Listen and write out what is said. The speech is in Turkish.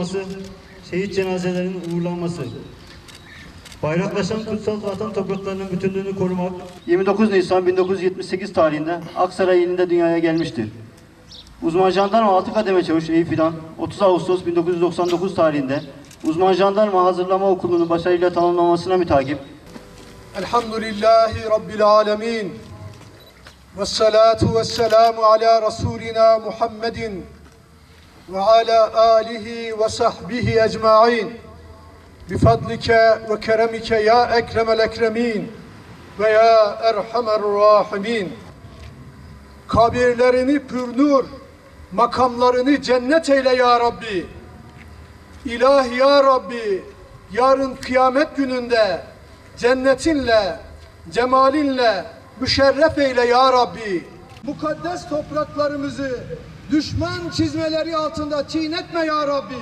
kutlanması, şehit cenazelerinin uğurlanması, bayraklaşan kutsal vatan topraklarının bütünlüğünü korumak. 29 Nisan 1978 tarihinde Aksaray ilinde dünyaya gelmiştir. Uzman Jandarma 6 kademe çavuş Eyüp Fidan, 30 Ağustos 1999 tarihinde Uzman Jandarma Hazırlama Okulu'nun başarıyla tamamlamasına mütakip. Elhamdülillahi Rabbil alemin. Vessalatu vesselamu ala Resulina Muhammedin ve ala alihi ve sahbihi ecma'in. Bifadlike ve keremike ya ekremel ekremin ve ya erhamer rahimin. Kabirlerini pürnur, makamlarını cennet eyle ya Rabbi. İlahi ya Rabbi, yarın kıyamet gününde cennetinle, cemalinle müşerref eyle ya Rabbi. Mukaddes topraklarımızı düşman çizmeleri altında çiğnetme ya Rabbi.